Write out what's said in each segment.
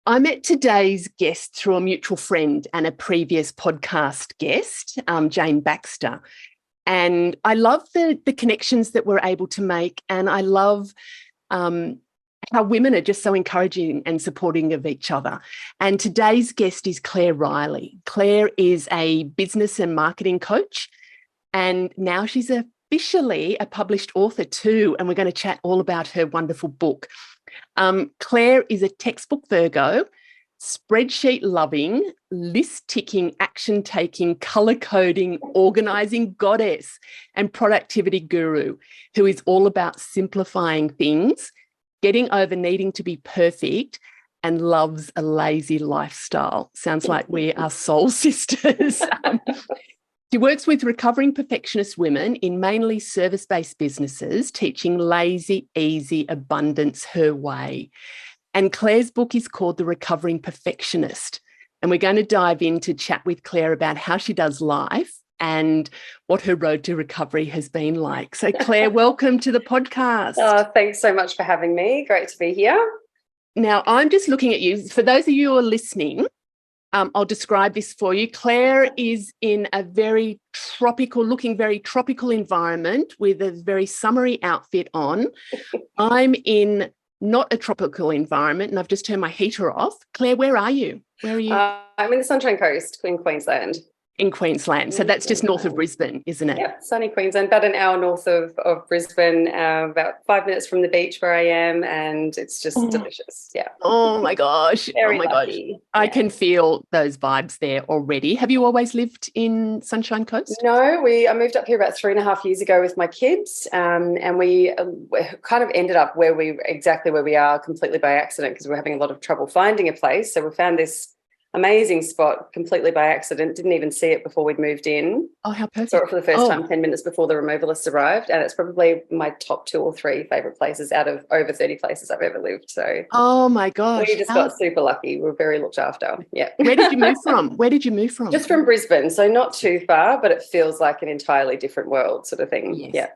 I met today's guest through a mutual friend and a previous podcast guest, Jane Baxter. And I love the connections that we're able to make. And I love how women are just so encouraging and supporting of each other. And today's guest is Claire Riley. Claire is a business and marketing coach. And now she's officially a published author too. And we're going to chat all about her wonderful book. Claire is a textbook Virgo, spreadsheet-loving, list-ticking, action-taking, colour-coding, organising goddess and productivity guru who is all about simplifying things, getting over needing to be perfect, and loves a lazy lifestyle. Sounds like we are soul sisters. She works with recovering perfectionist women in mainly service-based businesses, teaching lazy, easy abundance her way. And Claire's book is called The Recovering Perfectionist. And we're going to dive in to chat with Claire about how she does life and what her road to recovery has been like. So Claire, welcome to the podcast. Oh, thanks so much for having me. Great to be here. Now, I'm just looking at you. For those of you who are listening, I'll describe this for you. Claire is in a very tropical environment with a very summery outfit on. I'm in not a tropical environment and I've just turned my heater off. Claire, where are you? Where are you? I'm in the Sunshine Coast in Queensland. In Queensland. So that's just north of Brisbane, isn't it? Yeah, sunny Queensland, about an hour north of Brisbane, about 5 minutes from the beach where I am, and it's just delicious. Yeah. Oh my gosh. Very gosh. lucky. Yeah. I can feel those vibes there already. Have you always lived in Sunshine Coast? No, I moved up here about 3.5 years ago with my kids, and we kind of ended up exactly where we are completely by accident because we're having a lot of trouble finding a place. So we found this amazing spot completely by accident, didn't even see it before we'd moved in. Oh, how perfect. Saw it for the first time 10 minutes before the removalists arrived, and it's probably my top 2 or 3 favourite places out of over 30 places I've ever lived. So oh my gosh. We just got super lucky. We were very looked after. Yeah. Where did you move from? Just from Brisbane, so not too far, but it feels like an entirely different world sort of thing. Yes. Yeah.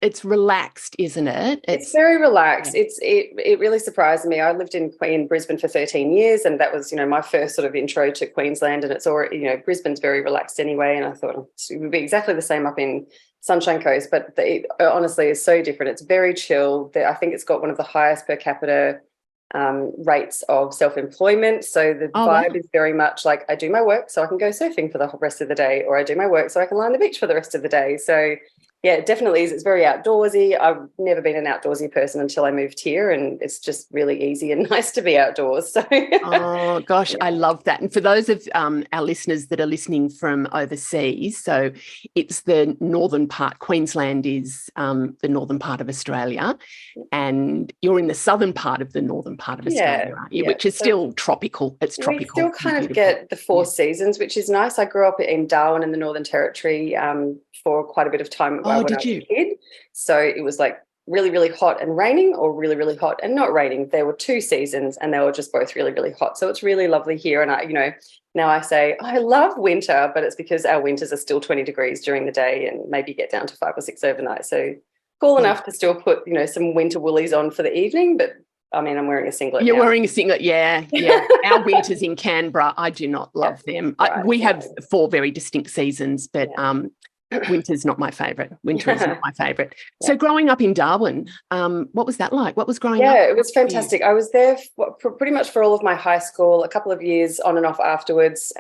It's relaxed, isn't it? It's very relaxed. Yeah. It really surprised me. I lived in Brisbane for 13 years, and that was, my first sort of intro to Queensland. And it's already, Brisbane's very relaxed anyway. And I thought it would be exactly the same up in Sunshine Coast, but it honestly is so different. It's very chill. I think it's got one of the highest per capita rates of self-employment. So the vibe is very much like I do my work so I can go surfing for the rest of the day, or I do my work so I can lie on the beach for the rest of the day. So yeah, it definitely is. It's very outdoorsy. I've never been an outdoorsy person until I moved here, and it's just really easy and nice to be outdoors. So. Oh, gosh, I love that. And for those of our listeners that are listening from overseas, so it's the northern part. Queensland is the northern part of Australia, and you're in the southern part of the northern part of Australia, aren't you? Yeah. Which is still tropical. It's tropical. We still kind of get the 4 seasons, which is nice. I grew up in Darwin in the Northern Territory for quite a bit of time. When I was a kid. So it was like really, really hot and raining, or really, really hot and not raining. There were 2 seasons and they were just both really, really hot. So it's really lovely here. And now I say I love winter, but it's because our winters are still 20 degrees during the day and maybe get down to 5 or 6 overnight. So cool enough to still put, some winter woolies on for the evening, but I'm wearing a singlet. You're wearing a singlet, yeah. Our winters in Canberra, I do not love them. Right. We have 4 very distinct seasons, but winter's not my favourite. Winter is not my favourite. So growing up in Darwin, what was that like? What was growing up? Yeah, it was fantastic. I was there for pretty much for all of my high school, a couple of years on and off afterwards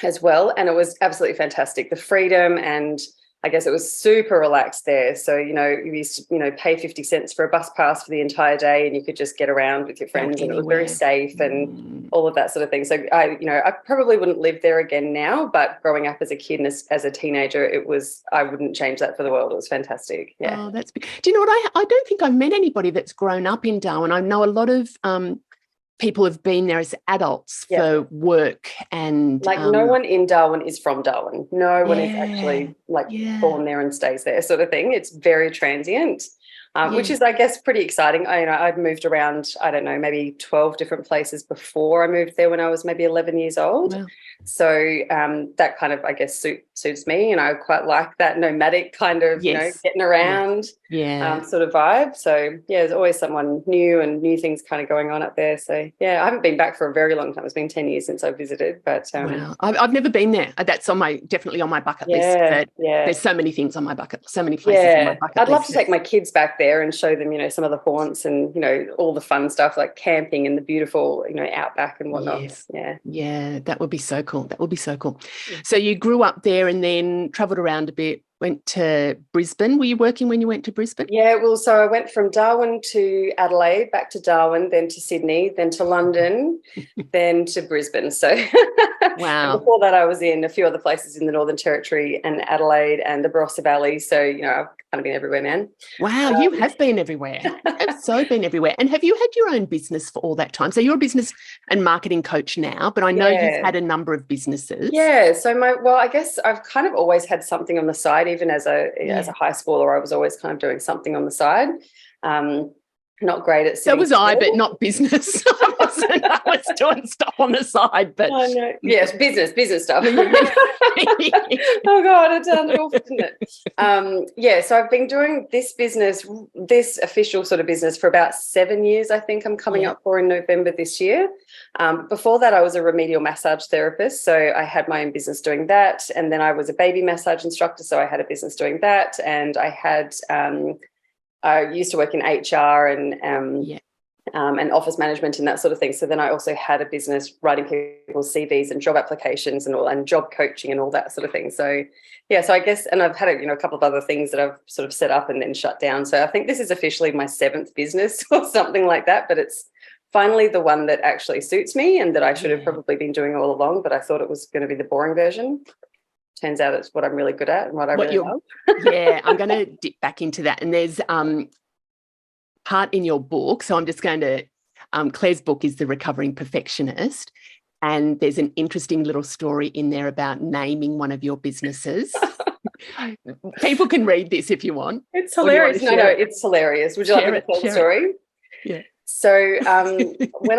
as well, and it was absolutely fantastic. The freedom and I guess it was super relaxed there. So, you used to, pay 50 cents for a bus pass for the entire day, and you could just get around with your friends, and it was very safe and all of that sort of thing. So I probably wouldn't live there again now, but growing up as a kid and as a teenager, I wouldn't change that for the world. It was fantastic. Yeah. Oh, do you know what? I don't think I've met anybody that's grown up in Darwin. I know a lot of people have been there as adults for work, and no one in Darwin is from Darwin. No one is actually born there and stays there, sort of thing. It's very transient, which is, I guess, pretty exciting. I'd moved around, I don't know, maybe 12 different places before I moved there when I was maybe 11 years old. Wow. So that kind of, I guess, suits me, and I quite like that nomadic kind of, getting around sort of vibe. So, there's always someone new and new things kind of going on up there. So, I haven't been back for a very long time. It's been 10 years since I visited. But wow, I've never been there. That's definitely on my bucket list. But there's so many things on my bucket, so many places on my bucket list. I'd love to take my kids back there and show them, some of the haunts and, all the fun stuff like camping and the beautiful, outback and whatnot. Yes. Yeah, that would be so cool. That would be so cool. So you grew up there and then travelled around a bit, went to Brisbane. Were you working when you went to Brisbane? Yeah, well, so I went from Darwin to Adelaide, back to Darwin, then to Sydney, then to London, then to Brisbane. So wow. Before that, I was in a few other places in the Northern Territory and Adelaide and the Barossa Valley. So, I've kind of been everywhere, man. Wow, you have been everywhere. You've so been everywhere. And have you had your own business for all that time? So you're a business and marketing coach now, but I know you've had a number of businesses. Yeah, so I guess I've kind of always had something on the side, even as a high schooler. I was always kind of doing something on the side. Not great at so was I, but not business. I was doing stuff on the side, but yes, business stuff. Oh God, it sounded awful, didn't it? So I've been doing this official sort of business for about 7 years. I think I'm coming up for in November this year. Before that, I was a remedial massage therapist, so I had my own business doing that, and then I was a baby massage instructor, so I had a business doing that, and I used to work in HR and office management and that sort of thing. So then I also had a business writing people's CVs and job applications and job coaching and all that sort of thing. So so I guess, and I've had a couple of other things that I've sort of set up and then shut down. So I think this is officially my 7th business or something like that, but it's finally the one that actually suits me and that I should have probably been doing all along, but I thought it was going to be the boring version. Turns out it's what I'm really good at and what I really love. I'm going to dip back into that. And there's part in your book. So I'm just going to, Claire's book is The Recovering Perfectionist. And there's an interesting little story in there about naming one of your businesses. People can read this if you want. It's hilarious. No, it's hilarious. Would you like me to tell the story? Yeah. So when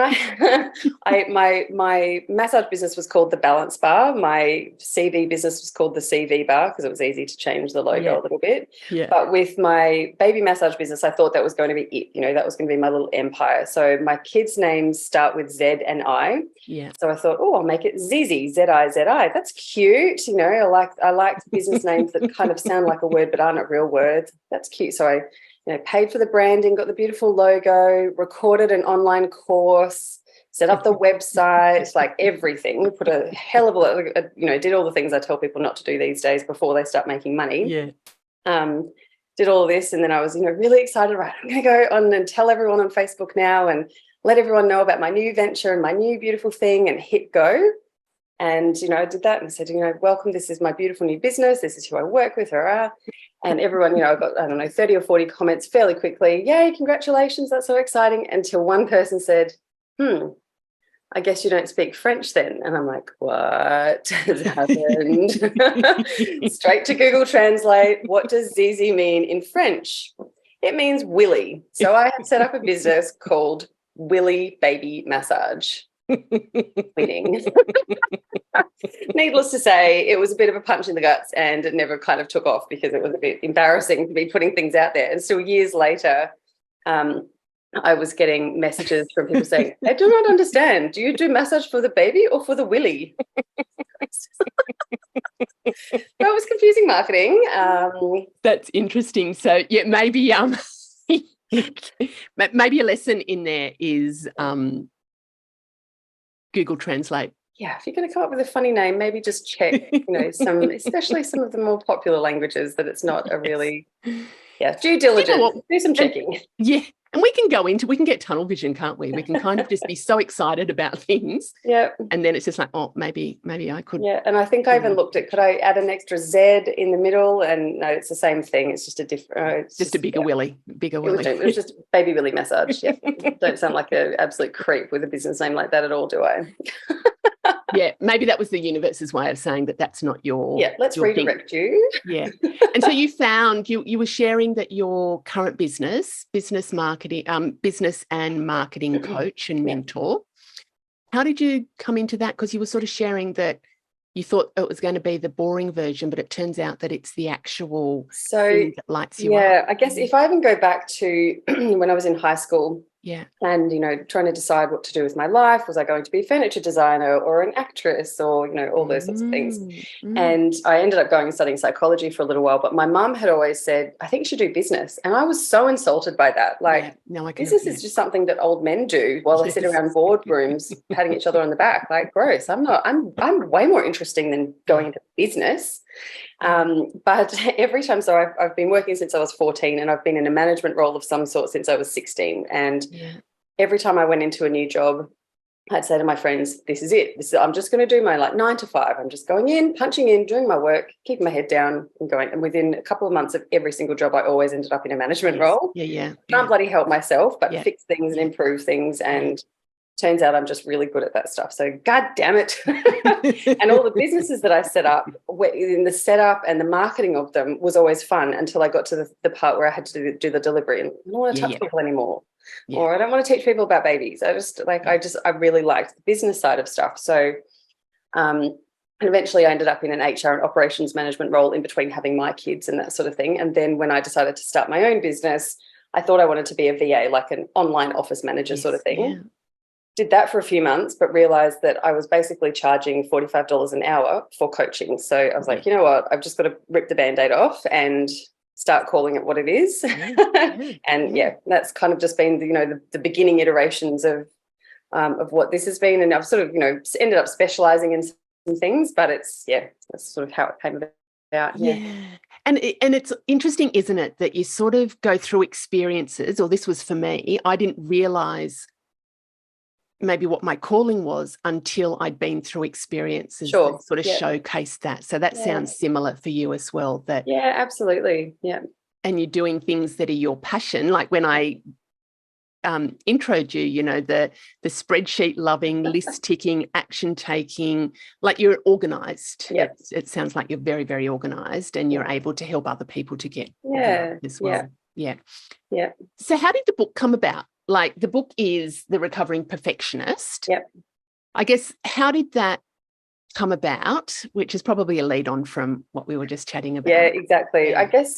my massage business was called the Balance Bar, my CV business was called the CV Bar because it was easy to change the logo a little bit. Yeah. But with my baby massage business, I thought that was going to be it. that was going to be my little empire. So my kids' names start with Z and I. Yeah. So I thought, I'll make it Zizi, Z-I-Z-I. That's cute. I like business names that kind of sound like a word but aren't a real word. That's cute. So I paid for the branding, got the beautiful logo, recorded an online course, set up the website, like everything, put a hell of a lot, did all the things I tell people not to do these days before they start making money. Yeah. Did all of this. And then I was, really excited, right, I'm going to go on and tell everyone on Facebook now and let everyone know about my new venture and my new beautiful thing and hit go. And, I did that and said, welcome, this is my beautiful new business. This is who I work with. And everyone, I got, 30 or 40 comments fairly quickly. Yay, congratulations. That's so exciting. Until one person said, I guess you don't speak French then. And I'm like, what has happened? Straight to Google Translate. What does Zizi mean in French? It means Willy. So I had set up a business called Willy Baby Massage. Winning. Needless to say, it was a bit of a punch in the guts and it never kind of took off because it was a bit embarrassing to be putting things out there. And so years later, I was getting messages from people saying, I do not understand. Do you do massage for the baby or for the willy? That was confusing marketing. That's interesting. So, maybe maybe a lesson in there is Google Translate yeah, if you're going to come up with a funny name, maybe just check, especially some of the more popular languages, that it's not a really, due diligence. Do some checking. And we can get tunnel vision, can't we? We can kind of just be so excited about things. Yeah. And then it's just like, oh, maybe I could. Yeah. And I think I even looked at, could I add an extra Z in the middle? And no, it's the same thing. It's just a different. Just a bigger willy. Bigger willy. It was just baby willy massage. Yeah. Don't sound like an absolute creep with a business name like that at all, do I? Yeah, maybe that was the universe's way of saying that that's not your. Yeah, let's redirect you. Yeah. And so you found you were sharing that your current business marketing, business and marketing coach and mentor. How did you come into that? Because you were sort of sharing that you thought it was going to be the boring version, but it turns out that it's the actual thing that lights you up. Yeah, I guess if I even go back to when I was in high school, and trying to decide what to do with my life, was I going to be a furniture designer or an actress or all those sorts of things? And I ended up going and studying psychology for a little while, but my mum had always said, I think you should do business, and I was so insulted by that. Business is just something that old men do while they sit around boardrooms patting each other on the back. Like, gross. I'm way more interesting than going into business. But every time, so I've been working since I was 14, and I've been in a management role of some sort since I was 16. And every time I went into a new job, I'd say to my friends, this is it. I'm just going to do my 9 to 5. I'm just going in, punching in, doing my work, keeping my head down and going. And within a couple of months of every single job, I always ended up in a management role. Can't bloody help myself, but fix things and improve things. And turns out I'm just really good at that stuff. So God damn it. And all the businesses that I set up, in the setup and the marketing of them was always fun until I got to the part where I had to do the delivery. And I don't want to touch people anymore. Or I don't want to teach people about babies. I really liked the business side of stuff. So and eventually I ended up in an HR and operations management role in between having my kids and that sort of thing. And then when I decided to start my own business, I thought I wanted to be a VA, like an online office manager sort of thing. Yeah. Did that for a few months, but realized that I was basically charging $45 an hour for coaching. So I was like, you know what, I've just got to rip the Band-Aid off and start calling it what it is. And that's kind of just been the beginning iterations of what this has been. And I've sort of ended up specializing in some things, but that's sort of how it came about. And it's interesting, isn't it, that you sort of go through experiences, or this was for me, I didn't realize maybe what my calling was until I'd been through experiences that sort of showcased that. So that sounds similar for you as well. Absolutely. Yeah. And you're doing things that are your passion. Like when I introed you, the spreadsheet loving, list ticking, action taking, like you're organised. Yeah. It sounds like you're very, very organised, and you're able to help other people to get as well. Yeah. So how did the book come about? Like, the book is The Recovering Perfectionist. Yep. I guess, how did that come about, which is probably a lead on from what we were just chatting about? Yeah, exactly. I guess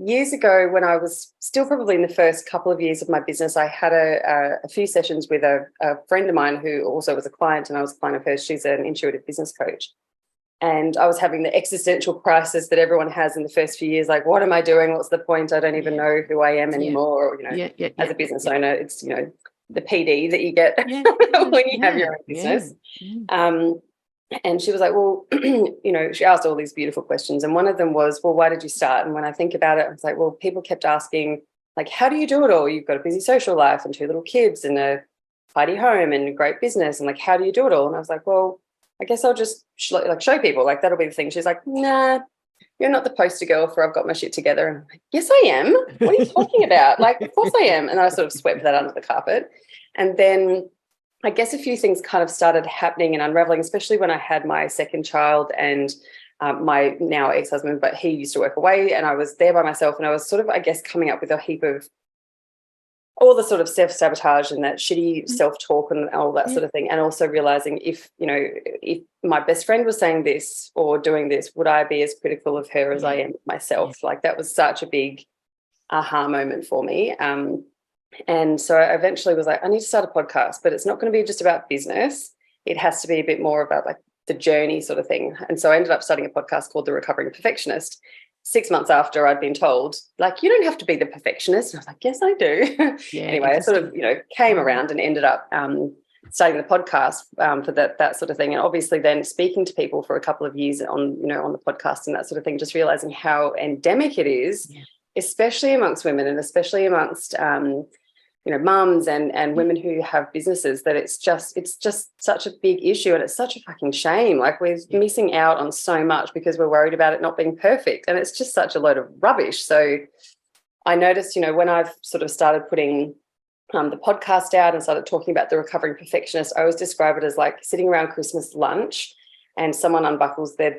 years ago, when I was still probably in the first couple of years of my business, I had a few sessions with a friend of mine who also was a client, and I was a client of hers. She's an intuitive business coach. And I was having the existential crisis that everyone has in the first few years, like, what am I doing? What's the point? I don't even know who I am anymore. Or, as a business owner, it's, the PD that you get when you have your own business. And she was like, well, she asked all these beautiful questions. And one of them was, well, why did you start? And when I think about it, I was like, well, people kept asking, like, how do you do it all? You've got a busy social life and 2 little kids and a tidy home and a great business. And like, how do you do it all? And I was like, well, I guess I'll just show people, like, that'll be the thing. She's like, nah, you're not the poster girl for I've got my shit together. And I'm like, yes, I am. What are you talking about? Like, of course I am. And I sort of swept that under the carpet. And then I guess a few things kind of started happening and unraveling, especially when I had my second child and my now ex-husband, but he used to work away and I was there by myself, and I was sort of, I guess, coming up with a heap of all the sort of self-sabotage and that shitty self-talk and all that sort of thing. And also realizing if my best friend was saying this or doing this, would I be as critical of her as I am myself? Like, that was such a big aha moment for me. And so I eventually was like, I need to start a podcast, but it's not going to be just about business. It has to be a bit more about like the journey sort of thing. And so I ended up starting a podcast called The Recovering Perfectionist. 6 months after I'd been told, like, you don't have to be the perfectionist. And I was like, yes, I do. Anyway, I sort of, came around and ended up starting the podcast for that sort of thing, and obviously then speaking to people for a couple of years on the podcast and that sort of thing, just realizing how endemic it is, especially amongst women and especially amongst mums and women who have businesses, that it's just such a big issue, and it's such a fucking shame. Like, we're missing out on so much because we're worried about it not being perfect, and it's just such a load of rubbish. So I noticed, when I've sort of started putting the podcast out and started talking about the recovering perfectionist, I always describe it as like sitting around Christmas lunch and someone unbuckles their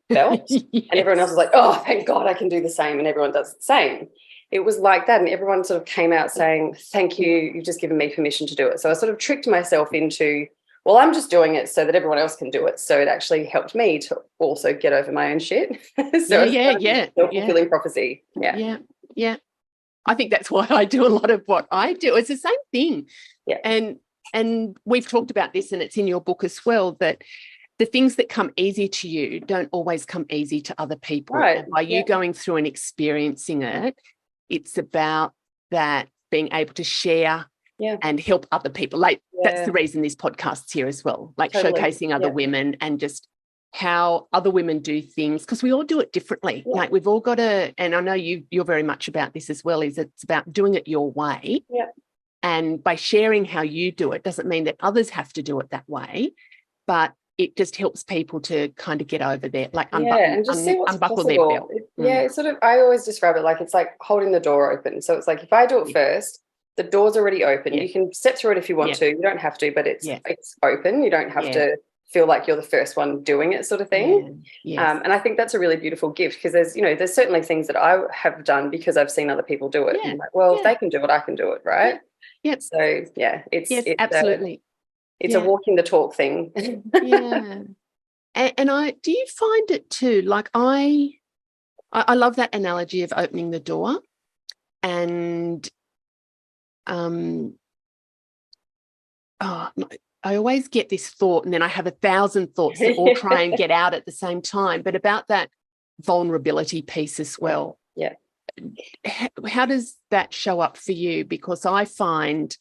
belt and everyone else is like, oh, thank God I can do the same, and everyone does the same. It was like that, and everyone sort of came out saying, thank you, you've just given me permission to do it. So I sort of tricked myself into, well, I'm just doing it so that everyone else can do it. So it actually helped me to also get over my own shit. So self-fulfilling prophecy. Yeah. I think that's why I do a lot of what I do. It's the same thing. Yeah. And we've talked about this, and it's in your book as well, that the things that come easy to you don't always come easy to other people. Right. And by you going through and experiencing it, it's about that being able to share and help other people. Like, that's the reason this podcast's here as well, like showcasing other women and just how other women do things, because we all do it differently. Like, we've all got to, and I know you're very much about this as well, is it's about doing it your way. Yeah. And by sharing how you do it doesn't mean that others have to do it that way, but it just helps people to kind of get over there, like unbuckle their belt. It's sort of, I always describe it like it's like holding the door open. So it's like, if I do it first, the door's already open. You can step through it if you want to. You don't have to, but it's open. You don't have to feel like you're the first one doing it, sort of thing. And I think that's a really beautiful gift, because there's certainly things that I have done because I've seen other people do it. I'm like, well, if they can do it, I can do it, right? So it's absolutely. It's a walking the talk thing. And do you find it too? Like, I love that analogy of opening the door, and I always get this thought, and then I have 1,000 thoughts that all try and get out at the same time, but about that vulnerability piece as well. Yeah. How does that show up for you? Because I find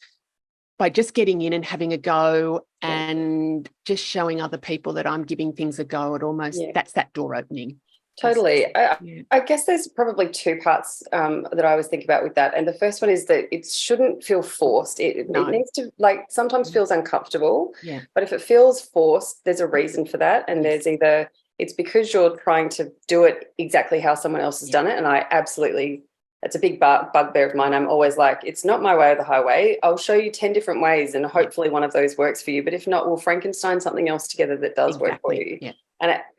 by just getting in and having a go and just showing other people that I'm giving things a go, it almost, that's that door opening. Totally. I guess there's probably two parts that I always think about with that. And the first one is that it shouldn't feel forced. It needs to, like, sometimes feels uncomfortable. Yeah. But if it feels forced, there's a reason for that. And there's either it's because you're trying to do it exactly how someone else has done it. And I absolutely, that's a big bugbear of mine. I'm always like, it's not my way or the highway. I'll show you 10 different ways, and hopefully one of those works for you. But if not, we'll Frankenstein something else together that does work for you. Yeah.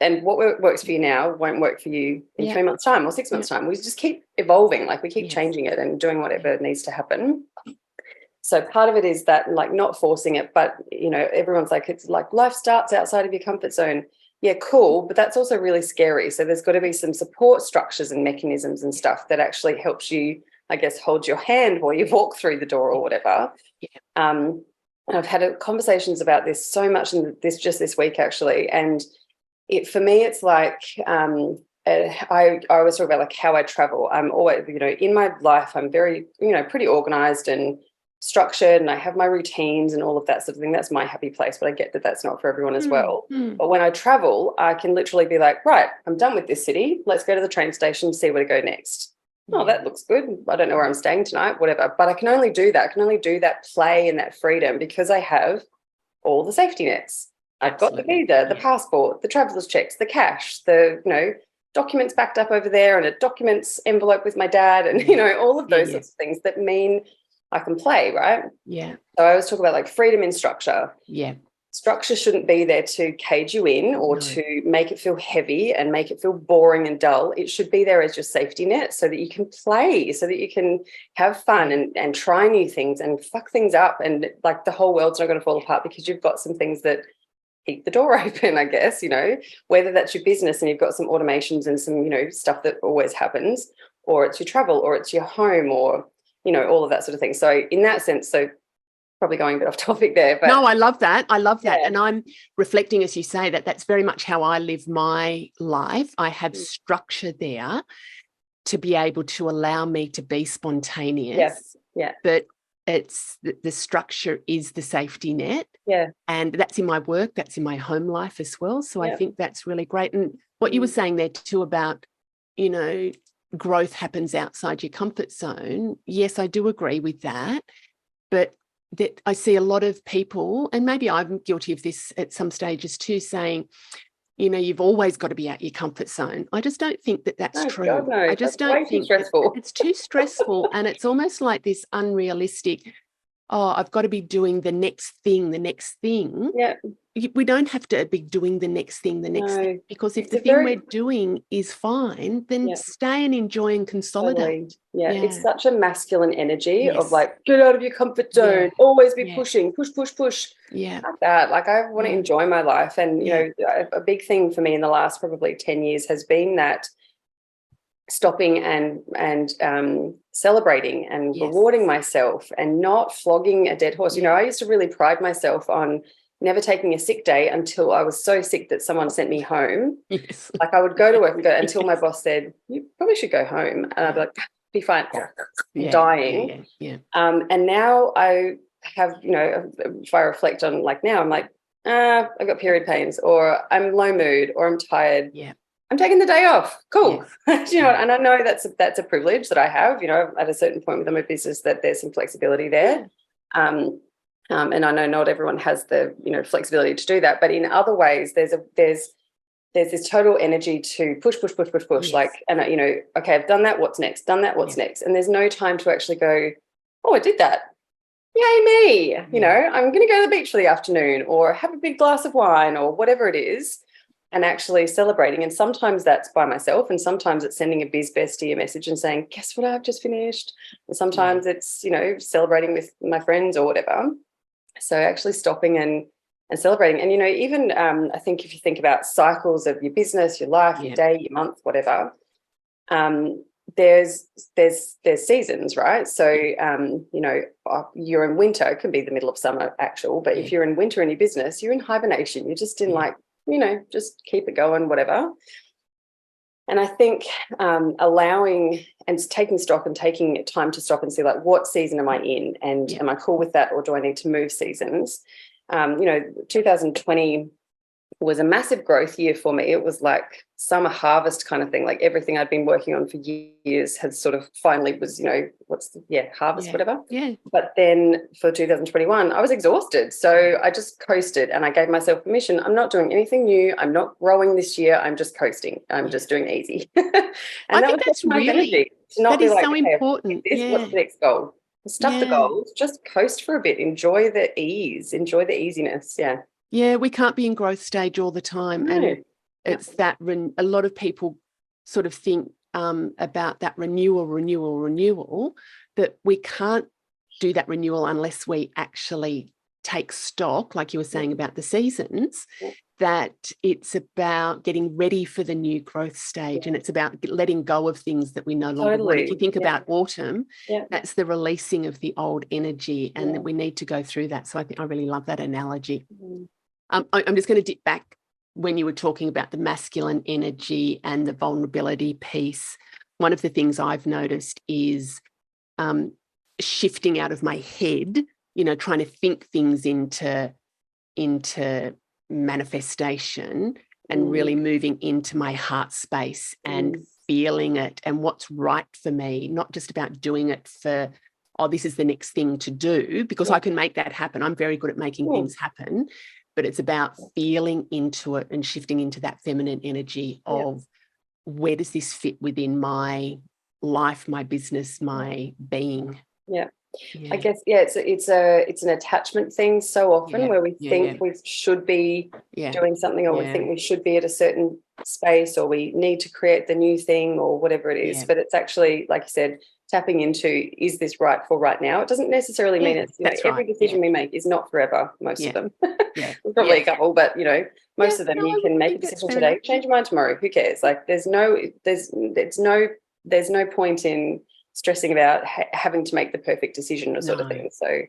And what works for you now won't work for you in 3 months' time or 6 months' time. We just keep evolving, like we keep changing it and doing whatever needs to happen. So part of it is that, like, not forcing it, but, everyone's like, it's like life starts outside of your comfort zone. Yeah, cool, but that's also really scary. So there's got to be some support structures and mechanisms and stuff that actually helps you, I guess, hold your hand while you walk through the door or whatever. And I've had conversations about this so much in this week, actually, and for me, it's like I always talk about like how I travel. I'm always, in my life, I'm very, pretty organised and structured, and I have my routines and all of that sort of thing. That's my happy place, but I get that that's not for everyone as well. But when I travel, I can literally be like, right, I'm done with this city. Let's go to the train station, see where to go next. Oh, that looks good. I don't know where I'm staying tonight, whatever. But I can only do that. I can only do that play and that freedom because I have all the safety nets. I've got the visa, the passport, the traveller's checks, the cash, the, documents backed up over there, and a documents envelope with my dad, and, all of those sorts of things that mean I can play, right? Yeah. So I always talk about like freedom in structure. Yeah. Structure shouldn't be there to cage you in or to make it feel heavy and make it feel boring and dull. It should be there as your safety net so that you can play, so that you can have fun and try new things and fuck things up. And like the whole world's not going to fall apart because you've got some things that keep the door open, I guess, whether that's your business and you've got some automations and some, stuff that always happens, or it's your travel, or it's your home, or, all of that sort of thing. So in that sense, probably going a bit off topic there. But no, I love that. And I'm reflecting as you say that that's very much how I live my life. I have structure there to be able to allow me to be spontaneous. Yes. Yeah. But it's the structure is the safety net. Yeah. And that's in my work, that's in my home life as well. So I think that's really great. And what you were saying there too about, you know, growth happens outside your comfort zone. Yes, I do agree with that. But that I see a lot of people, and maybe I'm guilty of this at some stages too, saying, you know, you've always got to be out your comfort zone. I just don't think that that's true. God, no. I just That's don't way think too stressful. it's too stressful. And it's almost like this unrealistic, oh, I've got to be doing the next thing, the next thing. Yeah. We don't have to be doing the next thing, the next thing, because if the thing we're doing is fine, then stay and enjoy and consolidate. Totally. Yeah, it's such a masculine energy of like, get out of your comfort zone, always be pushing, push. Yeah. Like that. Like I want to enjoy my life. And, you know, a big thing for me in the last probably 10 years has been that stopping and celebrating and rewarding myself and not flogging a dead horse. You know, I used to really pride myself on never taking a sick day until I was so sick that someone sent me home. Yes. Like I would go to work and go until my boss said, you probably should go home. And I'd be like, be fine, dying. And now I have, you know, if I reflect on like now, I'm like, I've got period pains, or I'm low mood, or I'm tired. Yeah. I'm taking the day off. Cool. You know, and I know that's a privilege that I have, you know, at a certain point within my business that there's some flexibility there. And I know not everyone has the, you know, flexibility to do that, but in other ways, there's this total energy to push. Yes. Like, and you know, okay, I've done that. What's next? Done that. What's next? And there's no time to actually go, oh, I did that. Yay me. You know, I'm going to go to the beach for the afternoon or have a big glass of wine or whatever it is, and actually celebrating. And sometimes that's by myself, and sometimes it's sending a biz bestie a message and saying, guess what I've just finished? And sometimes it's, you know, celebrating with my friends or whatever. So actually stopping and celebrating. And, you know, even I think if you think about cycles of your business, your life, your day, your month, whatever, there's seasons, right? So, you know, you're in winter, it can be the middle of summer actual, but if you're in winter in your business, you're in hibernation. You're just in like, you know, just keep it going, whatever. And I think allowing and taking stock and taking time to stop and see like, what season am I in, and am I cool with that, or do I need to move seasons? You know, 2020 was a massive growth year for me. It was like summer harvest kind of thing. Like everything I'd been working on for years had sort of finally was, you know, harvest, whatever. Yeah. But then for 2021, I was exhausted. So I just coasted and I gave myself permission. I'm not doing anything new. I'm not growing this year. I'm just coasting. I'm just doing easy. And I think that's really energy, to not that be is like, so important. What's the next goal? Stuff the goals. Just coast for a bit. Enjoy the ease. Enjoy the easiness. Yeah. Yeah, we can't be in growth stage all the time. No. And it's that a lot of people sort of think about that renewal, that we can't do that renewal unless we actually take stock, like you were saying about the seasons, that it's about getting ready for the new growth stage, and it's about letting go of things that we no longer want. If you think about autumn, that's the releasing of the old energy, and that we need to go through that. So I think I really love that analogy. I'm just going to dip back when you were talking about the masculine energy and the vulnerability piece. One of the things I've noticed is shifting out of my head, you know, trying to think things into manifestation, and really moving into my heart space and feeling it and what's right for me, not just about doing it for, oh, this is the next thing to do, because I can make that happen. I'm very good at making things happen. But it's about feeling into it and shifting into that feminine energy of where does this fit within my life, my business, my being. I guess it's an attachment thing so often where we think we should be doing something, or we think we should be at a certain space, or we need to create the new thing or whatever it is. But it's actually, like you said, tapping into, is this right for right now? It doesn't necessarily mean it's, you know, every decision we make is not forever, most of them. Probably a couple, but, you know, most of them you can make a decision today, change your mind tomorrow. Who cares? Like there's no point in stressing about having to make the perfect decision or sort of thing. So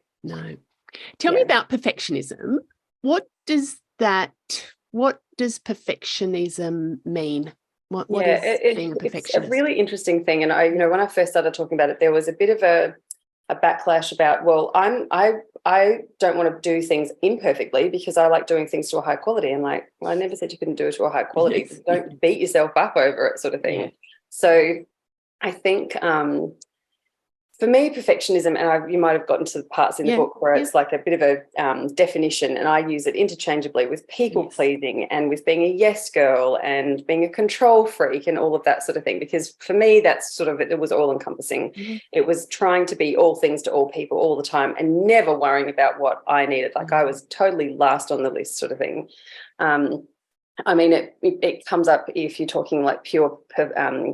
tell me about perfectionism. What does perfectionism mean? What is being a perfectionist? It's a really interesting thing. And I, you know, when I first started talking about it, there was a bit of a a backlash about, well, I don't want to do things imperfectly because I like doing things to a high quality. And like, well, I never said you couldn't do it to a high quality. Yes. Don't beat yourself up over it, sort of thing. Yeah. So I think for me, perfectionism, and you might have gotten to the parts in the book where it's like a bit of a definition, and I use it interchangeably with people pleasing and with being a yes girl and being a control freak and all of that sort of thing. Because for me, that's sort of, it was all encompassing. Mm-hmm. It was trying to be all things to all people all the time and never worrying about what I needed. Like I was totally last on the list, sort of thing. I mean, it comes up if you're talking like pure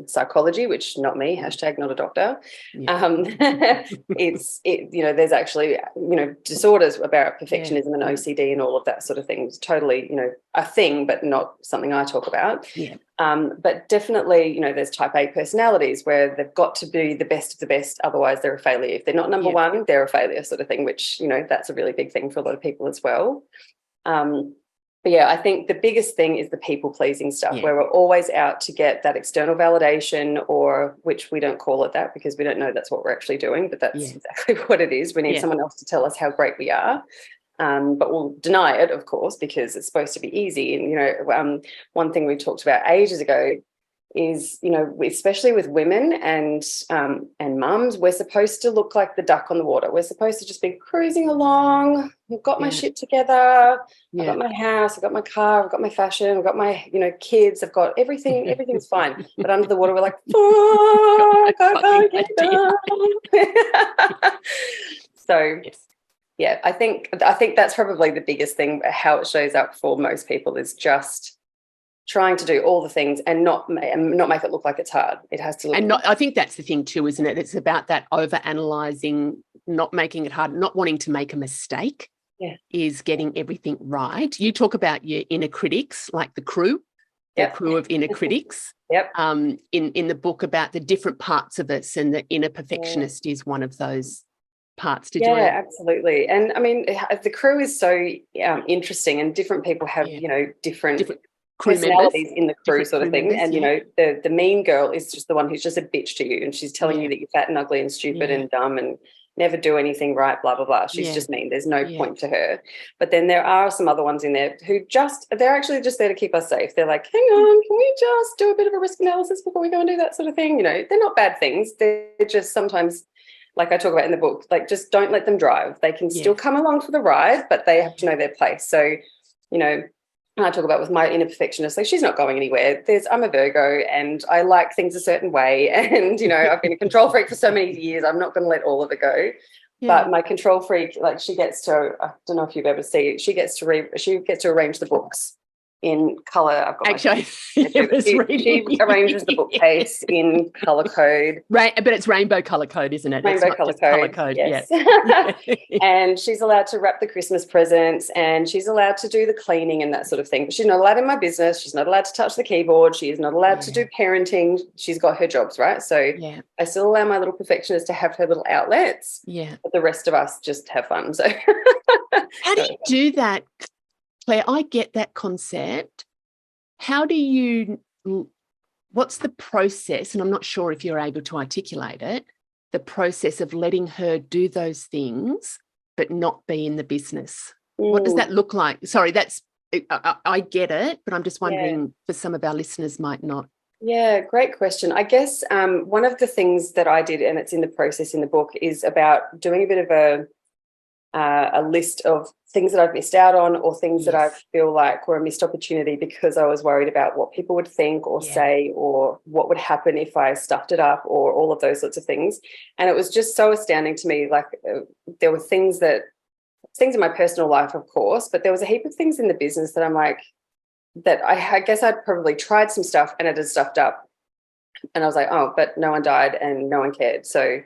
psychology, which not me, hashtag not a doctor. Yeah. There's actually, disorders about perfectionism and OCD and all of that sort of thing. It's totally, a thing, but not something I talk about. Yeah. But definitely, there's type A personalities where they've got to be the best of the best, otherwise they're a failure. If they're not number one, they're a failure, sort of thing, which, that's a really big thing for a lot of people as well. But yeah, I think the biggest thing is the people-pleasing stuff, where we're always out to get that external validation, or which we don't call it that because we don't know that's what we're actually doing, but that's exactly what it is. We need someone else to tell us how great we are. But we'll deny it, of course, because it's supposed to be easy. And, one thing we talked about ages ago is, especially with women and mums, we're supposed to look like the duck on the water. We're supposed to just be cruising along. I've got my shit together. I've got my house. I've got my car. I've got my fashion. I've got my, kids. I've got everything. Everything's fine. But under the water, we're like, fuck, I can't get down. So, yeah, I think that's probably the biggest thing. How it shows up for most people is just trying to do all the things and not make it look like it's hard. It has to look. And I think that's the thing too, isn't it? It's about that over-analysing, not making it hard, not wanting to make a mistake. Is getting everything right. You talk about your inner critics, like the crew of inner critics. In the book about the different parts of us, and the inner perfectionist is one of those parts. Did you? Yeah, absolutely. And I mean, the crew is so interesting, and different people have different crew personalities members in the crew, sort of thing. Members, and the mean girl is just the one who's just a bitch to you, and she's telling you that you're fat and ugly and stupid and dumb and never do anything right, blah, blah, blah. She's just mean. There's no point to her. But then there are some other ones in there who they're actually just there to keep us safe. They're like, hang on, can we just do a bit of a risk analysis before we go and do that sort of thing? They're not bad things. They're just sometimes, like I talk about in the book, like just don't let them drive. They can still come along for the ride, but they have to know their place. So, I talk about with my inner perfectionist, like she's not going anywhere. I'm a Virgo and I like things a certain way. And, I've been a control freak for so many years. I'm not going to let all of it go. Yeah. But my control freak, like she gets to, I don't know if you've ever seen it, she gets to arrange the books in colour. I've got actually, she arranges the bookcase in colour code. Right, but it's rainbow colour code, isn't it? Rainbow colour code, yes. And she's allowed to wrap the Christmas presents, and she's allowed to do the cleaning and that sort of thing. But she's not allowed in my business. She's not allowed to touch the keyboard. She is not allowed to do parenting. She's got her jobs, right? So I still allow my little perfectionist to have her little outlets. Yeah. But the rest of us just have fun. So how do you do that, Claire? I get that concept. How do you, what's the process, and I'm not sure if you're able to articulate it, the process of letting her do those things but not be in the business? What does that look like? Sorry, I get it, but I'm just wondering for some of our listeners might not. Yeah, great question. I guess one of the things that I did, and it's in the process in the book, is about doing a bit of a list of things that I've missed out on, or things that I feel like were a missed opportunity because I was worried about what people would think or say, or what would happen if I stuffed it up, or all of those sorts of things. And it was just so astounding to me. Like there were things in my personal life, of course, but there was a heap of things in the business that I'm like, that I guess I'd probably tried some stuff and it had stuffed up. And I was like, oh, but no one died and no one cared. So,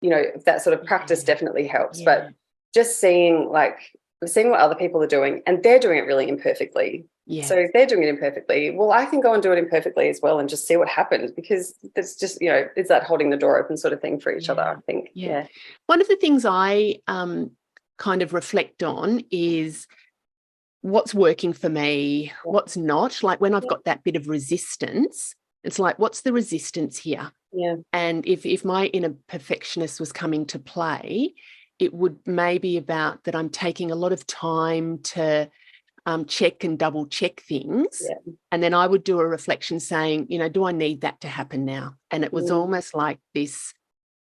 that sort of practice definitely helps. But just seeing what other people are doing, and they're doing it really imperfectly. Yeah. So if they're doing it imperfectly, well, I can go and do it imperfectly as well and just see what happens, because it's just, it's that holding the door open sort of thing for each other, I think. Yeah. One of the things I kind of reflect on is what's working for me, what's not. Like when I've got that bit of resistance, it's like, what's the resistance here? Yeah. And if my inner perfectionist was coming to play, it would maybe about that I'm taking a lot of time to check and double check things. Yeah. And then I would do a reflection saying, do I need that to happen now? And it was almost like this,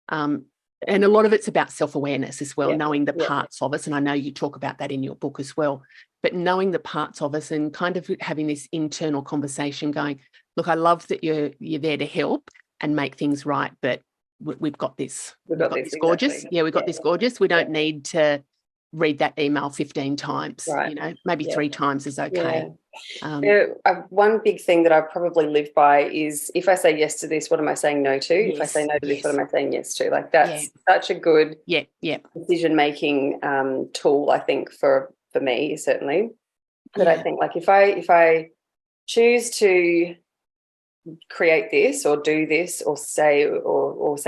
and a lot of it's about self-awareness as well, knowing the parts of us. And I know you talk about that in your book as well, but knowing the parts of us and kind of having this internal conversation going, look, I love that you're there to help and make things right, but we've got this. We've got this gorgeous. Exactly. Yeah, we've got this gorgeous. We don't need to read that email 15 times, right. Maybe 3 times is okay. One big thing that I probably live by is, if I say yes to this, what am I saying no to? Yes, if I say no to this, what am I saying yes to? Like, that's such a good decision-making tool, I think, for me, certainly. That I think, like, if I choose to create this or do this or say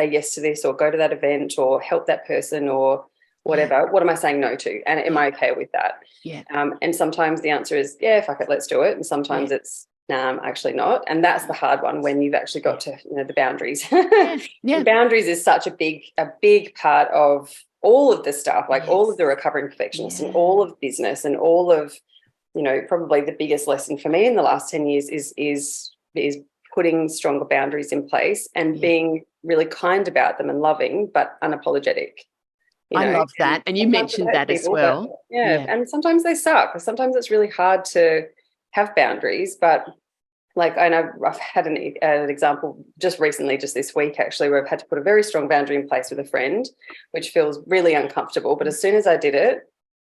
yes to this or go to that event or help that person or whatever, what am I saying no to? And am I okay with that? Yeah. And sometimes the answer is, fuck it, let's do it. And sometimes it's, nah, I'm actually not. And that's the hard one, when you've actually got to, the boundaries. The boundaries is such a big part of all of the stuff, like all of the recovering perfectionists and all of business and all of, probably the biggest lesson for me in the last 10 years is putting stronger boundaries in place and being really kind about them and loving, but unapologetic. I love that. And you mentioned that as well. But, and sometimes they suck. Sometimes it's really hard to have boundaries. But, like, I know I've had an example just recently, just this week actually, where I've had to put a very strong boundary in place with a friend, which feels really uncomfortable. But as soon as I did it,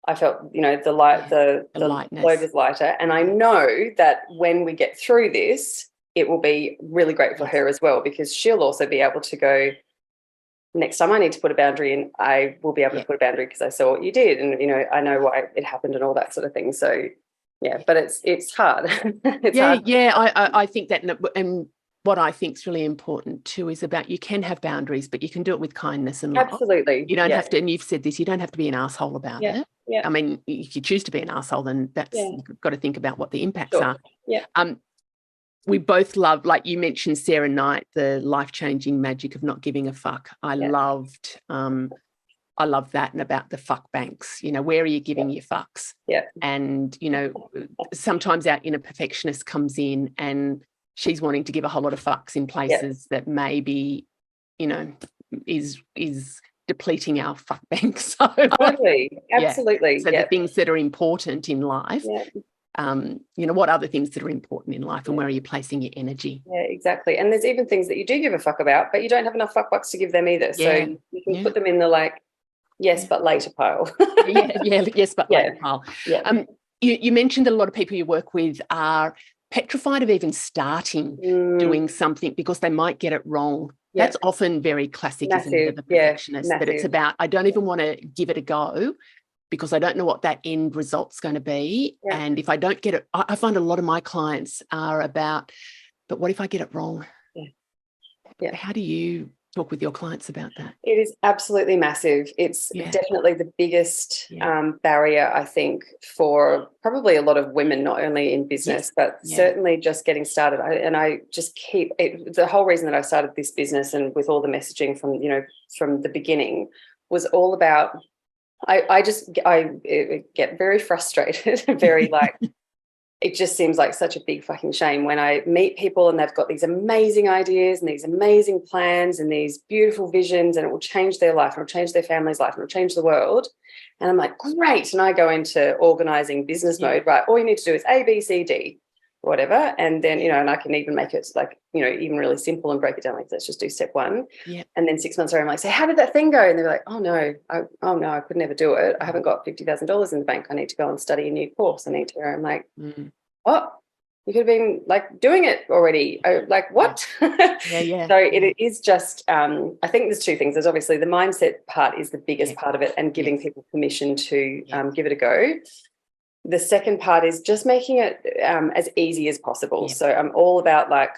I felt, the load was lighter. And I know that when we get through this, it will be really great for her as well, because she'll also be able to go, next time I need to put a boundary in, I will be able to put a boundary because I saw what you did, and I know why it happened and all that sort of thing. So but it's hard. It's hard. I think that, and what I think is really important too is about, you can have boundaries, but you can do it with kindness and love. Absolutely. You don't have to, and you've said this, you don't have to be an asshole about it. I mean, if you choose to be an asshole, then that's you've got to think about what the impacts are. We both love, like you mentioned, Sarah Knight, the life-changing magic of not giving a fuck. I love that, and about the fuck banks. Where are you giving your fucks? And sometimes our inner perfectionist comes in and she's wanting to give a whole lot of fucks in places that maybe is depleting our fuck banks. So, totally, absolutely. So the things that are important in life. What other things that are important in life, and where are you placing your energy? Exactly. And there's even things that you do give a fuck about, but you don't have enough fuck bucks to give them either. So you can put them in the but later pile. Yes, but later pile. You mentioned that a lot of people you work with are petrified of even starting doing something because they might get it wrong. That's often very classic, isn't it, of a perfectionist, that it's about, I don't even want to give it a go because I don't know what that end result's going to be. And if I don't get it, I find a lot of my clients are about, but what if I get it wrong? How do you talk with your clients about that? It is absolutely massive. It's definitely the biggest barrier, I think, for probably a lot of women, not only in business, but certainly just getting started. I just keep it. The whole reason that I started this business, and with all the messaging from the beginning, was all about, I get very frustrated, very it just seems like such a big fucking shame when I meet people and they've got these amazing ideas and these amazing plans and these beautiful visions, and it will change their life and it'll change their family's life and it'll change the world. And I'm like, great. And I go into organising business mode, right? All you need to do is A, B, C, D, whatever. And then, and I can even make it even really simple and break it down. Like, let's just do step 1. And then 6 months later, I'm like, so how did that thing go? And they're like, oh no, I could never do it. I haven't got $50,000 in the bank. I need to go and study a new course. I'm like, what? You could have been doing it already. Like, what? So it is just, I think there's 2 things. There's obviously the mindset part is the biggest part of it, and giving people permission to give it a go. The second part is just making it as easy as possible. So I'm all about like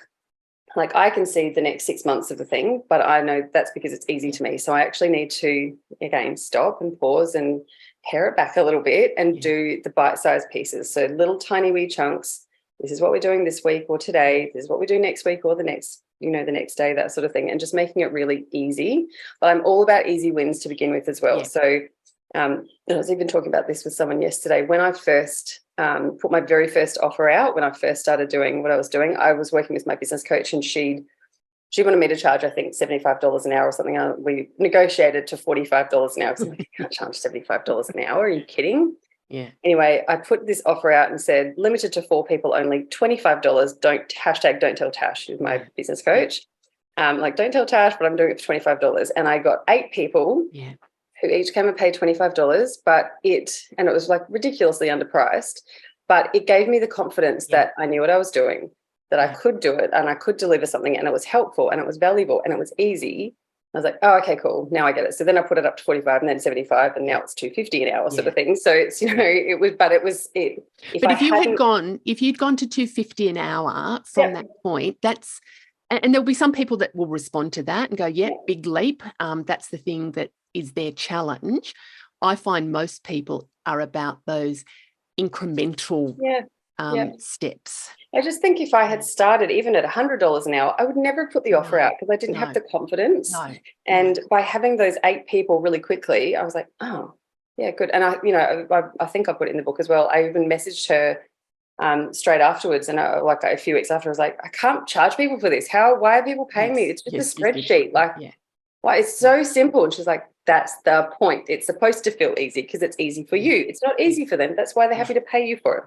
I can see the next 6 months of the thing, but I know that's because it's easy to me. So I actually need to, again, stop and pause and pare it back a little bit and do the bite-sized pieces. So little tiny wee chunks. This is what we're doing this week or today. This is what we do next week or the next the next day, that sort of thing, and just making it really easy. But I'm all about easy wins to begin with as well. So I was even talking about this with someone yesterday. When I first put my very first offer out, when I first started doing what I was doing, I was working with my business coach, and she wanted me to charge, I think, $75 an hour or something. We negotiated to $45 an hour. I'm like, you can't charge $75 an hour. Are you kidding? Yeah. Anyway, I put this offer out and said, limited to 4 people only, $25. Don't tell Tash, who's my business coach. Don't tell Tash, but I'm doing it for $25. And I got 8 people who each came and paid $25, and it was like ridiculously underpriced, but it gave me the confidence that I knew what I was doing, that I could do it, and I could deliver something, and it was helpful, and it was valuable, and it was easy. I was like, oh, okay, cool. Now I get it. So then I put it up to 45 and then 75, and now it's $250 an hour sort of thing. So it's, if you'd gone to $250 an hour from that point, and there'll be some people that will respond to that and go, big leap. That's the thing that is their challenge. I find most people are about those incremental steps. I just think if I had started even at $100 an hour, I would never put the offer out because I didn't have the confidence. And by having those 8 people really quickly, I was like, oh, yeah, good. And I think I put it in the book as well. I even messaged her straight afterwards, and a few weeks after, I was like, I can't charge people for this. Why are people paying me? It's just a spreadsheet. Why? It's so simple. And she's like, that's the point. It's supposed to feel easy because it's easy for you. It's not easy for them. That's why they're happy to pay you for it.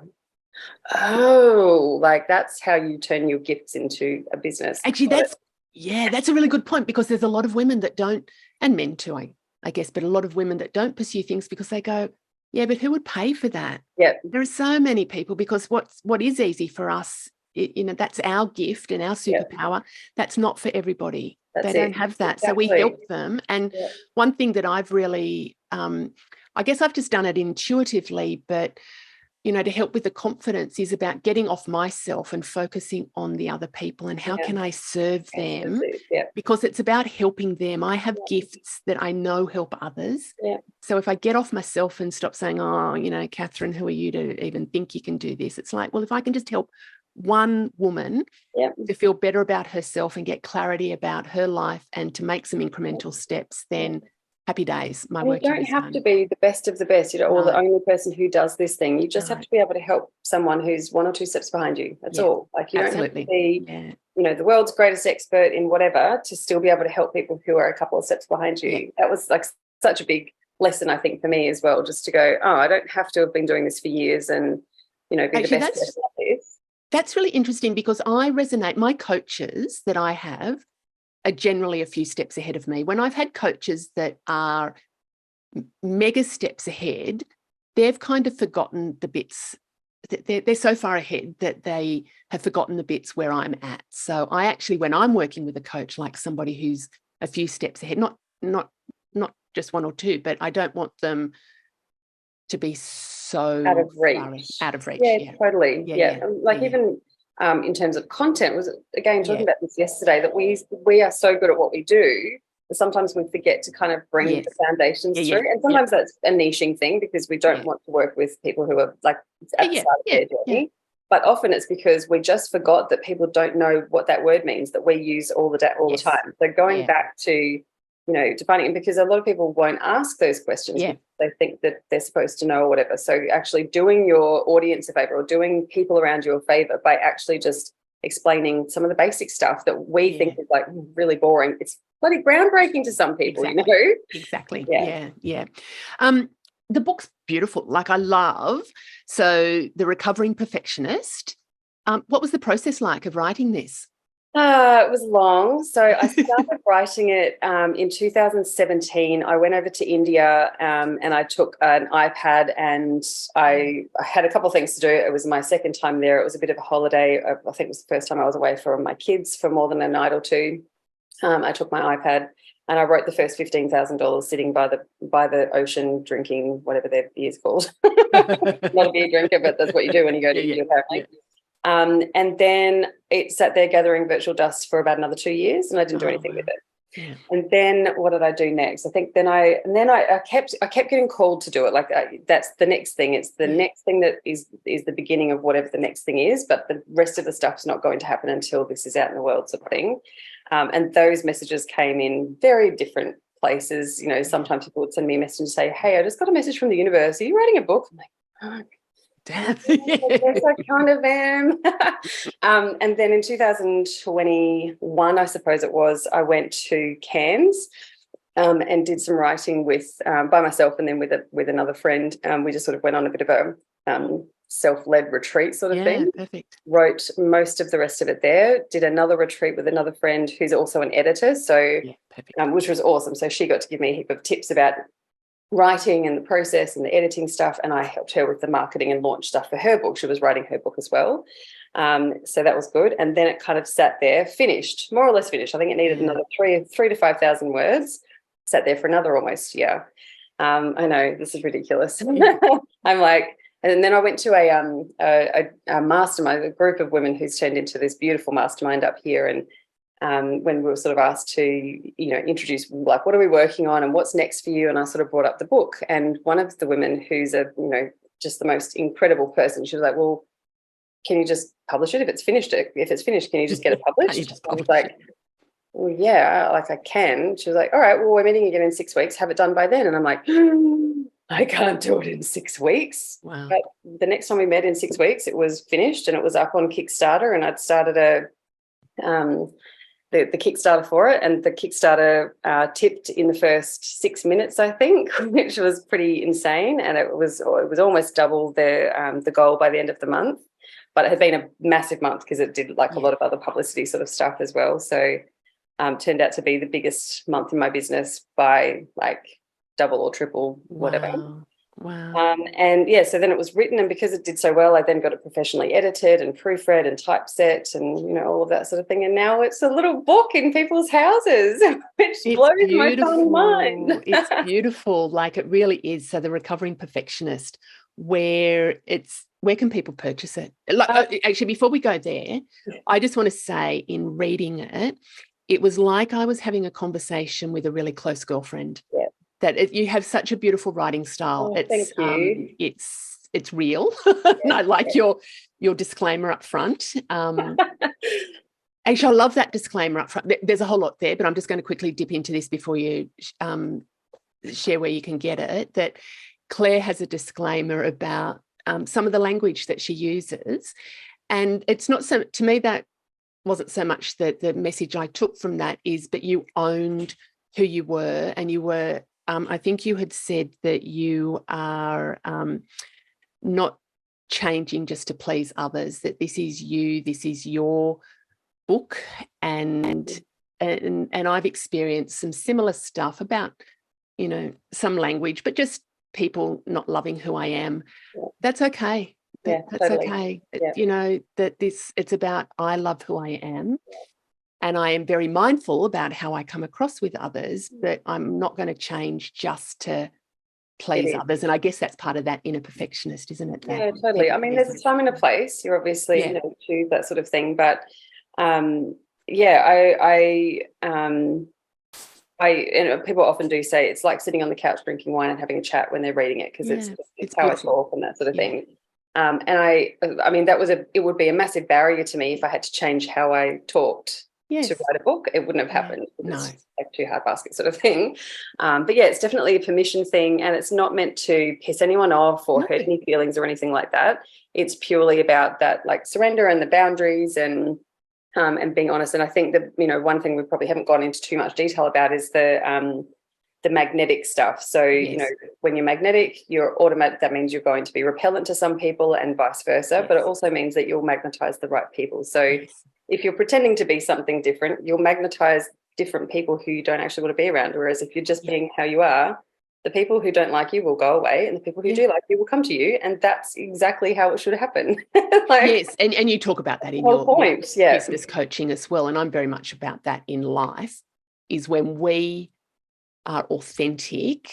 Oh, that's how you turn your gifts into a business. Actually, that's a really good point, because there's a lot of women that don't, and men too, I guess, but a lot of women that don't pursue things because they go, yeah, but who would pay for that? Yeah. There are so many people, because what is easy for us, that's our gift and our superpower. That's not for everybody. They don't have that. Exactly. So we help them. And one thing that I've really, I guess I've just done it intuitively, but to help with the confidence is about getting off myself and focusing on the other people and how can I serve them, because it's about helping them. I have gifts that I know help others. So if I get off myself and stop saying, oh, Catherine, who are you to even think you can do this? It's like, well, if I can just help one woman to feel better about herself and get clarity about her life and to make some incremental steps, then happy days. You don't have to be the best of the best, or the only person who does this thing. You just have to be able to help someone who's 1 or 2 steps behind you. That's all. You don't have to be, the world's greatest expert in whatever to still be able to help people who are a couple of steps behind you. That was such a big lesson, I think, for me as well, just to go, I don't have to have been doing this for years and, be the best person at this. That's really interesting, because I resonate. My coaches that I have are generally a few steps ahead of me. When I've had coaches that are mega steps ahead, they've kind of forgotten the bits. They're so far ahead that they have forgotten the bits where I'm at. So I actually, when I'm working with a coach, like somebody who's a few steps ahead, not just 1 or 2, but I don't want them to be so out of reach. Yeah, totally. Even in terms of content, was again talking about this yesterday, that we are so good at what we do, but sometimes we forget to kind of bring the foundations through. And sometimes that's a niching thing, because we don't want to work with people who are at the start of their journey. But often it's because we just forgot that people don't know what that word means, that we use all the time. So going back to defining it, because a lot of people won't ask those questions. They think that they're supposed to know or whatever. So actually doing your audience a favor, or doing people around you a favor, by actually just explaining some of the basic stuff that we think is really boring. It's bloody groundbreaking to some people, Exactly. Yeah. The book's beautiful. I love. So The Recovering Perfectionist. What was the process like of writing this? It was long. So I started writing it in 2017. I went over to India and I took an iPad, and I had a couple of things to do. It was my second time there. It was a bit of a holiday. I think it was the first time I was away from my kids for more than a night or two. I took my iPad and I wrote the first $15,000 sitting by the ocean, drinking whatever their beer's called. Not a beer drinker, but that's what you do when you go to India, apparently. And then it sat there gathering virtual dust for about another 2 years, and I didn't do anything with it. Yeah. And then what did I do next? I think I kept getting called to do it. Like that's the next thing. It's the next thing that is the beginning of whatever the next thing is. But the rest of the stuff is not going to happen until this is out in the world, sort of thing. And those messages came in very different places. You know, sometimes people would send me a message and say, "Hey, I just got a message from the universe. Are you writing a book?" I'm like, "Oh, yes, I kind of am." And then in 2021, I suppose it was, I went to Cairns and did some writing by myself, and then with another friend. We just sort of went on a bit of a self-led retreat sort of thing. Perfect. Wrote most of the rest of it there. Did another retreat with another friend who's also an editor, so which was awesome. So she got to give me a heap of tips about writing and the process and the editing stuff, and I helped her with the marketing and launch stuff for her book. She was writing her book as well, so that was good. And then it kind of sat there, finished, more or less finished. I think it needed another 3,000 to 5,000 words. Sat there for another almost year. I know, this is ridiculous. I'm like, and then I went to a mastermind, a group of women who's turned into this beautiful mastermind up here. And when we were sort of asked to, introduce, like, what are we working on and what's next for you? And I sort of brought up the book. And one of the women, who's just the most incredible person, she was like, "Well, can you just publish it if it's finished? If it's finished, can you just get it published?" I was like, "Well, yeah, like I can." She was like, "All right, well, we're meeting again in 6 weeks. Have it done by then." And I'm like, I can't do it in 6 weeks. Wow. But the next time we met in 6 weeks, it was finished and it was up on Kickstarter, and I'd started the Kickstarter for it, and the Kickstarter tipped in the first 6 minutes, I think, which was pretty insane. And it was almost double the goal by the end of the month. But it had been a massive month because it did a lot of other publicity sort of stuff as well. So turned out to be the biggest month in my business by like double or triple whatever. Wow. So then it was written, and because it did so well, I then got it professionally edited and proofread and typeset and all of that sort of thing. And now it's a little book in people's houses, which blows my tiny mind. It's beautiful, like it really is. So the Recovering Perfectionist, where can people purchase it? Actually, before we go there, I just want to say, in reading it, it was like I was having a conversation with a really close girlfriend. Yeah. You have such a beautiful writing style. Thank you. It's real. And I like your disclaimer up front. Actually, I love that disclaimer up front. There's a whole lot there, but I'm just going to quickly dip into this before you share where you can get it. That Claire has a disclaimer about some of the language that she uses. And it's not so, to me, that wasn't so much that the message I took from that is, but you owned who you were, and you were, I think you had said that you are not changing just to please others, that this is you, this is your book. And I've experienced some similar stuff about, some language, but just people not loving who I am. That's okay. That's totally okay. Yeah. That it's about, I love who I am. And I am very mindful about how I come across with others, but I'm not going to change just to please others. And I guess that's part of that inner perfectionist, isn't it? Yeah, totally. I mean, there's a time and a place. You're obviously, choose that sort of thing. But and people often do say it's like sitting on the couch drinking wine and having a chat when they're reading it, because it's how beautiful. I talk and that sort of thing. And I mean, it would be a massive barrier to me if I had to change how I talked to write a book. It wouldn't have happened. No. It's like too hard basket sort of thing. But it's definitely a permission thing, and it's not meant to piss anyone off or hurt any feelings or anything like that. It's purely about that, like, surrender and the boundaries and being honest. And I think that, one thing we probably haven't gone into too much detail about is the magnetic stuff. So, when you're magnetic, you're automatic. That means you're going to be repellent to some people and vice versa. But it also means that you'll magnetize the right people. So if you're pretending to be something different, you'll magnetize different people who you don't actually want to be around. Whereas if you're just being how you are, the people who don't like you will go away, and the people who do like you will come to you. And that's exactly how it should happen. Yes. And you talk about that in your business coaching as well. And I'm very much about that in life, is when we are authentic.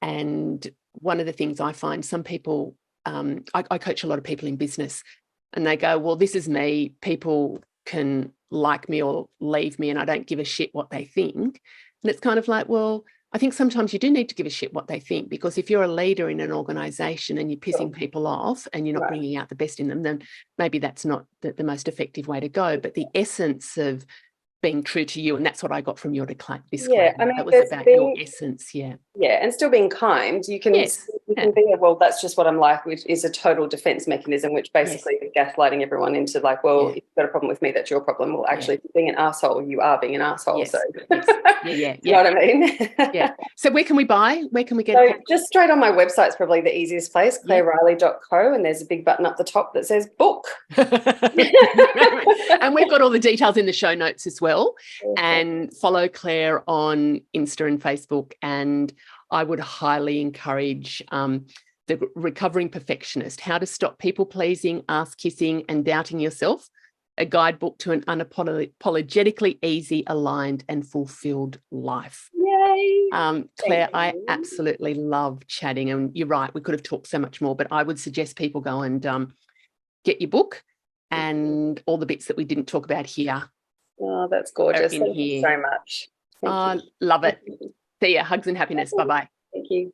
And one of the things I find, some people, I coach a lot of people in business, and they go, well, this is me. People can like me or leave me and I don't give a shit what they think. And it's kind of like, well, I think sometimes you do need to give a shit what they think, because if you're a leader in an organisation and you're pissing people off and you're not bringing out the best in them, then maybe that's not the most effective way to go. But the essence of being true to you, and that's what I got from your disclaimer. Yeah, I mean, that was about your essence. Yeah, and still being kind. You can be, well, that's just what I'm like, which is a total defense mechanism, which basically is gaslighting everyone into like, well, if you've got a problem with me, that's your problem. Well, actually, being an asshole, you are being an asshole. Yes. So you know what I mean? Yeah. So where can we buy? Where can we get? So just straight on my website is probably the easiest place, claireriley.co, and there's a big button up the top that says book. And we've got all the details in the show notes as well. And follow Claire on Insta and Facebook. And I would highly encourage the Recovering Perfectionist, How to Stop People Pleasing, Ass Kissing and Doubting Yourself, a guidebook to an unapologetically easy, aligned and fulfilled life. Yay! Claire, I absolutely love chatting, and you're right, we could have talked so much more, but I would suggest people go and get your book and all the bits that we didn't talk about here. Oh, that's gorgeous. Thank you so much. Love it. See ya. Hugs and happiness. Bye-bye. Thank you.